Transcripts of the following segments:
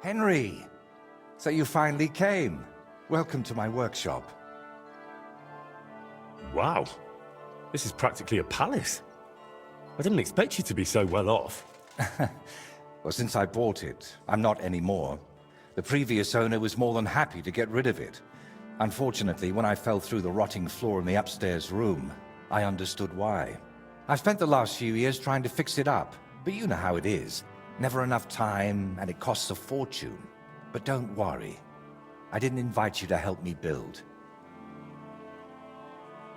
Henry! So you finally came. Welcome to my workshop. Wow. This is practically a palace. I didn't expect you to be so well off. Well, since I bought it, I'm not anymore. The previous owner was more than happy to get rid of it. Unfortunately, when I fell through the rotting floor in the upstairs room, I understood why. I've spent the last few years trying to fix it up, but you know how it is. Never enough time, and it costs a fortune. But don't worry. I didn't invite you to help me build.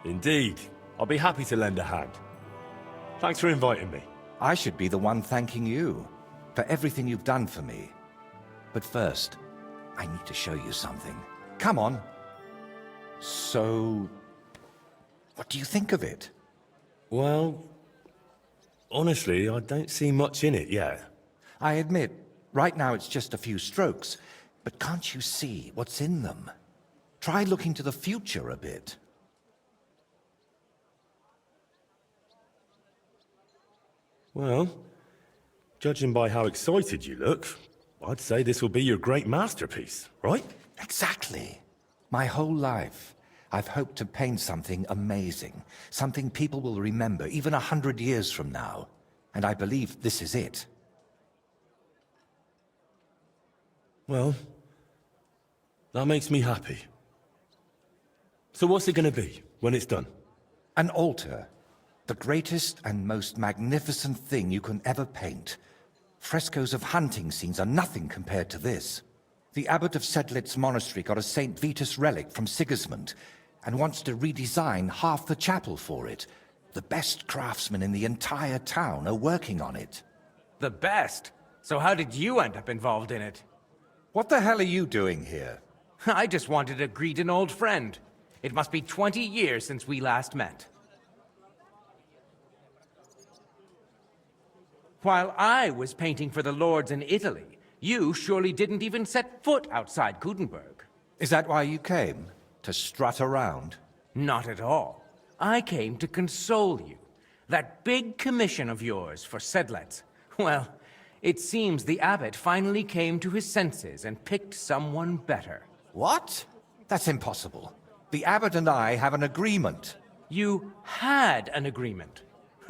Indeed. I'll be happy to lend a hand. Thanks for inviting me. I should be the one thanking you for everything you've done for me. But first, I need to show you something. Come on. So, what do you think of it? Well, honestly, I don't see much in it yet. I admit, right now it's just a few strokes, but can't you see what's in them? Try looking to the future a bit. Well, judging by how excited you look, I'd say this will be your great masterpiece, right? Exactly. My whole life, I've hoped to paint something amazing, something people will remember even 100 years from now. And I believe this is it. Well, that makes me happy. So what's it going to be when it's done? An altar. The greatest and most magnificent thing you can ever paint. Frescoes of hunting scenes are nothing compared to this. The abbot of Sedlitz monastery got a St. Vitus relic from Sigismund and wants to redesign half the chapel for it. The best craftsmen in the entire town are working on it. The best? So how did you end up involved in it? What the hell are you doing here? I just wanted to greet an old friend. It must be 20 years since we last met. While I was painting for the lords in Italy, you surely didn't even set foot outside Gutenberg. Is that why you came? To strut around? Not at all. I came to console you. That big commission of yours for Sedlitz. Well, it seems the abbot finally came to his senses and picked someone better. What? That's impossible. The abbot and I have an agreement. You had an agreement.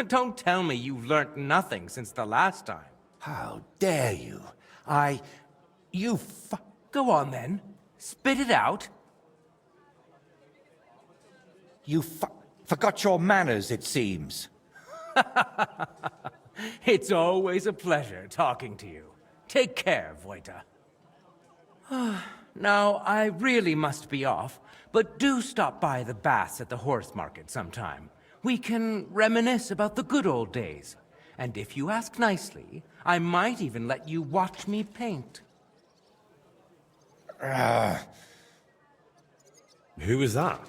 Don't tell me you've learnt nothing since the last time. How dare you? Go on then. Spit it out. You forgot your manners, it seems. It's always a pleasure talking to you. Take care, Vojta. Now, I really must be off, but do stop by the baths at the horse market sometime. We can reminisce about the good old days. And if you ask nicely, I might even let you watch me paint. Who is that?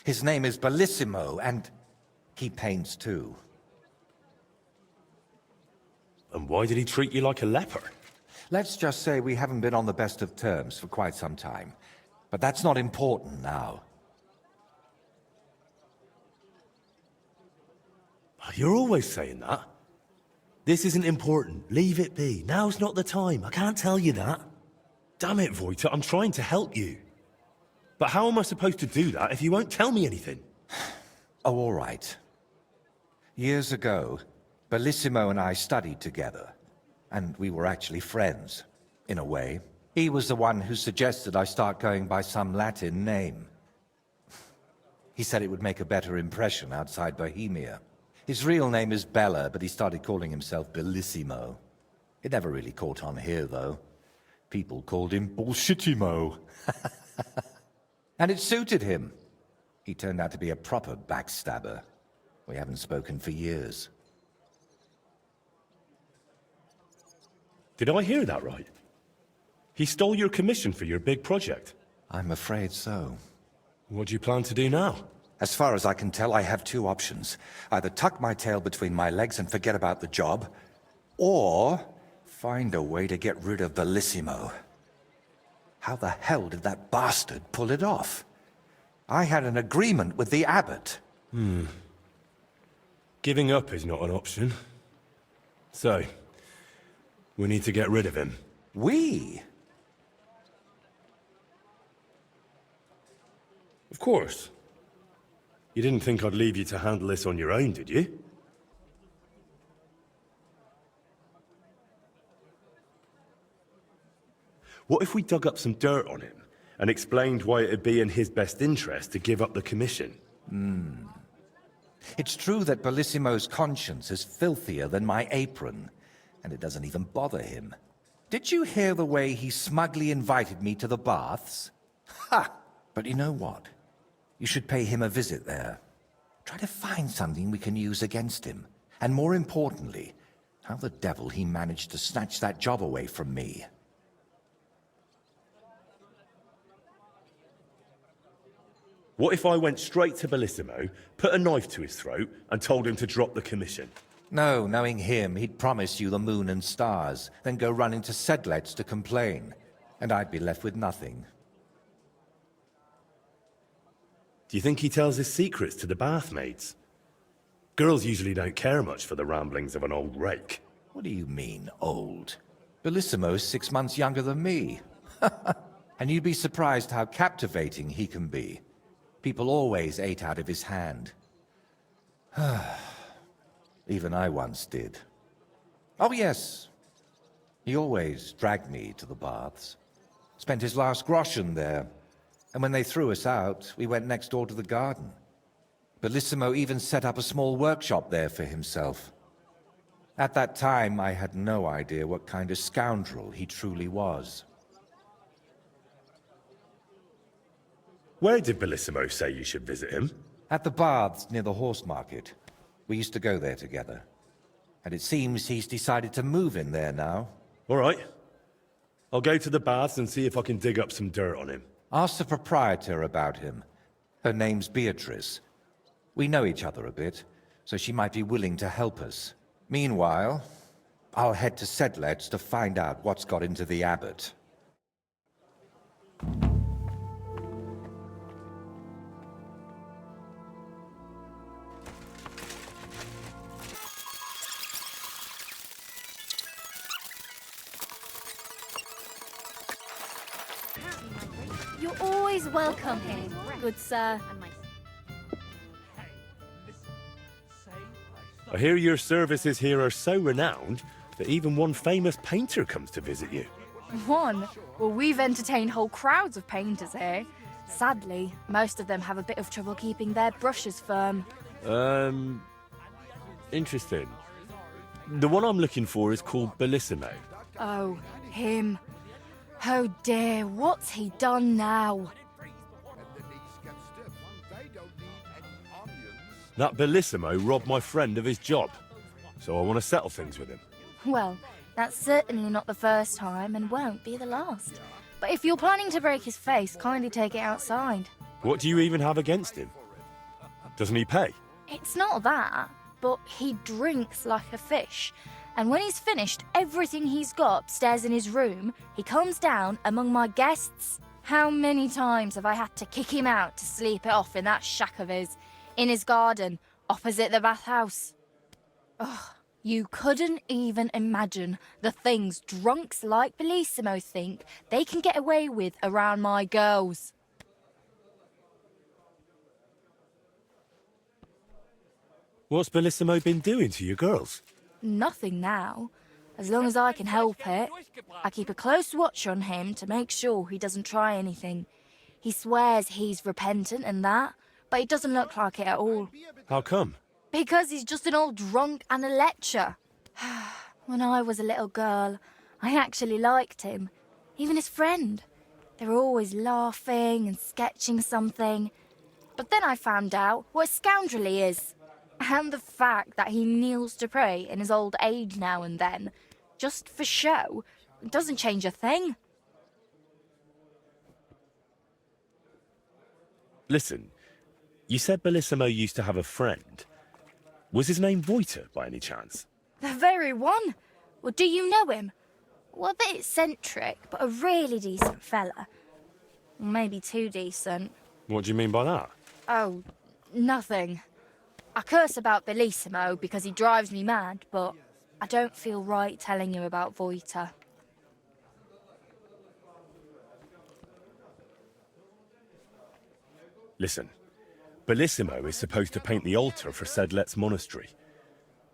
His name is Bellissimo, and he paints too. And why did he treat you like a leper? Let's just say we haven't been on the best of terms for quite some time. But that's not important now. You're always saying that. This isn't important. Leave it be. Now's not the time. I can't tell you that. Damn it, Vojta, I'm trying to help you. But how am I supposed to do that if you won't tell me anything? Oh, all right. Years ago, Bellissimo and I studied together. And we were actually friends, in a way. He was the one who suggested I start going by some Latin name. He said it would make a better impression outside Bohemia. His real name is Bella, but he started calling himself Bellissimo. It never really caught on here, though. People called him Bullshitimo. And it suited him. He turned out to be a proper backstabber. We haven't spoken for years. Did I hear that right? He stole your commission for your big project? I'm afraid so. What do you plan to do now? As far as I can tell, I have two options. Either tuck my tail between my legs and forget about the job, or find a way to get rid of Bellissimo. How the hell did that bastard pull it off? I had an agreement with the abbot. Giving up is not an option. So, we need to get rid of him. We? Of course. You didn't think I'd leave you to handle this on your own, did you? What if we dug up some dirt on him and explained why it'd be in his best interest to give up the commission? It's true that Bellissimo's conscience is filthier than my apron, and it doesn't even bother him. Did you hear the way he smugly invited me to the baths? Ha! But you know what? You should pay him a visit there. Try to find something we can use against him. And more importantly, how the devil he managed to snatch that job away from me. What if I went straight to Bellissimo, put a knife to his throat, and told him to drop the commission? No, knowing him, he'd promise you the moon and stars, then go running to Sedlets to complain. And I'd be left with nothing. Do you think he tells his secrets to the bathmaids? Girls usually don't care much for the ramblings of an old rake. What do you mean, old? Bellissimo's 6 months younger than me. And you'd be surprised how captivating he can be. People always ate out of his hand. Even I once did. Oh, yes. He always dragged me to the baths. Spent his last groschen there. And when they threw us out, we went next door to the garden. Bellissimo even set up a small workshop there for himself. At that time, I had no idea what kind of scoundrel he truly was. Where did Bellissimo say you should visit him? At the baths near the horse market. We used to go there together. And it seems he's decided to move in there now. All right. I'll go to the baths and see if I can dig up some dirt on him. Ask the proprietor about him. Her name's Beatrice. We know each other a bit, so she might be willing to help us. Meanwhile, I'll head to Sedlets to find out what's got into the abbot. You're always welcome here, good sir. I hear your services here are so renowned that even one famous painter comes to visit you. One? Well, we've entertained whole crowds of painters here. Sadly, most of them have a bit of trouble keeping their brushes firm. Interesting. The one I'm looking for is called Bellissimo. Oh, him. Oh dear, what's he done now? That Bellissimo robbed my friend of his job, so I want to settle things with him. Well, that's certainly not the first time and won't be the last. But if you're planning to break his face, kindly take it outside. What do you even have against him? Doesn't he pay? It's not that, but he drinks like a fish. And when he's finished everything he's got upstairs in his room, he comes down among my guests. How many times have I had to kick him out to sleep it off in that shack of his, in his garden, opposite the bathhouse? Ugh, you couldn't even imagine the things drunks like Bellissimo think they can get away with around my girls. What's Bellissimo been doing to your girls? Nothing now. As long as I can help it. I keep a close watch on him to make sure he doesn't try anything. He swears he's repentant and that, but it doesn't look like it at all. How come? Because he's just an old drunk and a lecher. When I was a little girl, I actually liked him. Even his friend. They were always laughing and sketching something. But then I found out what a scoundrel he is. And the fact that he kneels to pray in his old age now and then, just for show, doesn't change a thing. Listen, you said Bellissimo used to have a friend. Was his name Voiter, by any chance? The very one. Well, do you know him? Well, a bit eccentric, but a really decent fella. Maybe too decent. What do you mean by that? Oh, nothing. I curse about Bellissimo because he drives me mad, but I don't feel right telling you about Voiter. Listen, Bellissimo is supposed to paint the altar for Sedlet's monastery.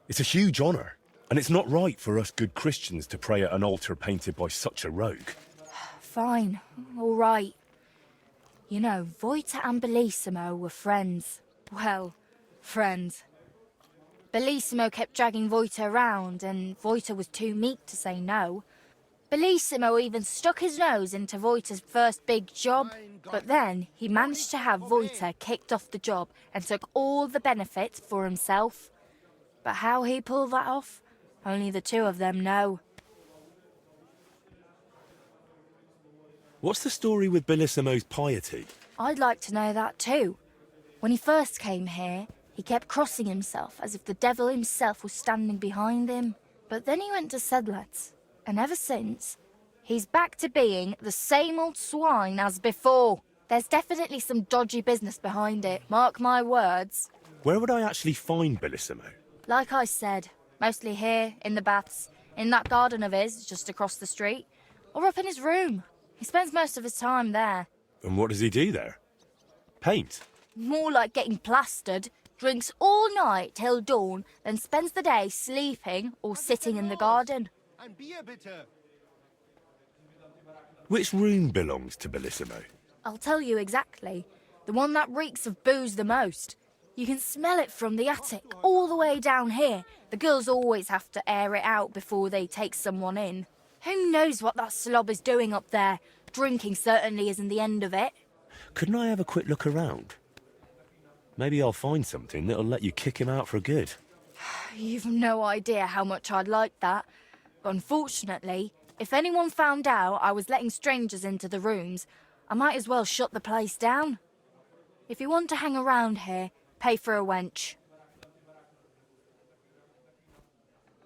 It's a huge honour, and it's not right for us good Christians to pray at an altar painted by such a rogue. Fine, all right. You know, Voita and Bellissimo were friends. Well, friends. Bellissimo kept dragging Voita around, and Voita was too meek to say no. Bellissimo even stuck his nose into Voita's first big job, but then he managed to have Voita kicked off the job and took all the benefits for himself. But how he pulled that off, only the two of them know. What's the story with Bellissimo's piety? I'd like to know that too. When he first came here, he kept crossing himself as if the devil himself was standing behind him. But then he went to Sedlet's, and ever since, he's back to being the same old swine as before. There's definitely some dodgy business behind it, mark my words. Where would I actually find Bellissimo? Like I said, mostly here, in the baths, in that garden of his, just across the street, or up in his room. He spends most of his time there. And what does he do there? Paint? More like getting plastered. Drinks all night till dawn, then spends the day sleeping or sitting in the garden. Which room belongs to Bellissimo? I'll tell you exactly. The one that reeks of booze the most. You can smell it from the attic all the way down here. The girls always have to air it out before they take someone in. Who knows what that slob is doing up there? Drinking certainly isn't the end of it. Couldn't I have a quick look around? Maybe I'll find something that'll let you kick him out for good. You've no idea how much I'd like that. But unfortunately, if anyone found out I was letting strangers into the rooms, I might as well shut the place down. If you want to hang around here, pay for a wench.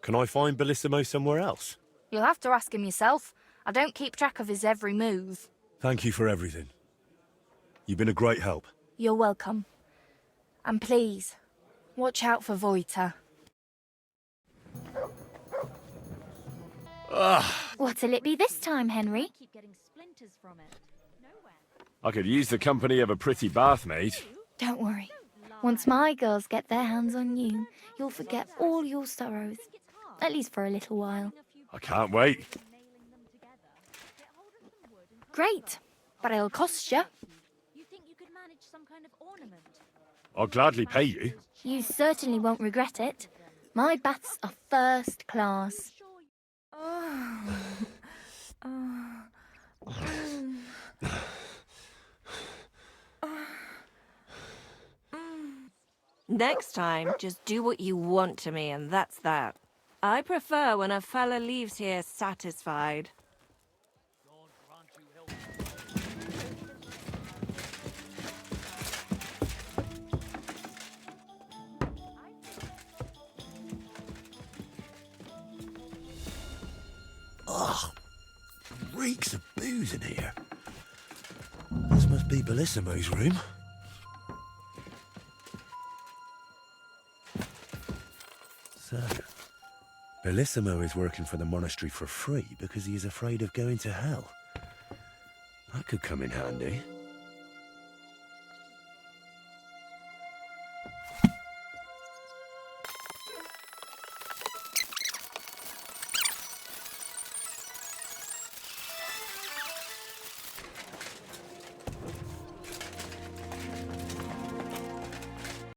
Can I find Bellissimo somewhere else? You'll have to ask him yourself. I don't keep track of his every move. Thank you for everything. You've been a great help. You're welcome. And please, watch out for Voita. What'll it be this time, Henry? Keep getting splinters from it. Nowhere. I could use the company of a pretty bathmaid. Don't worry. Once my girls get their hands on you, you'll forget all your sorrows. At least for a little while. I can't wait. Great, but it'll cost you. You think you could manage some kind of ornament? I'll gladly pay you. You certainly won't regret it. My baths are first class. Next time, just do what you want to me, and that's that. I prefer when a fella leaves here satisfied. Ugh, reeks of booze in here. This must be Bellissimo's room. So, Bellissimo is working for the monastery for free because he is afraid of going to hell. That could come in handy.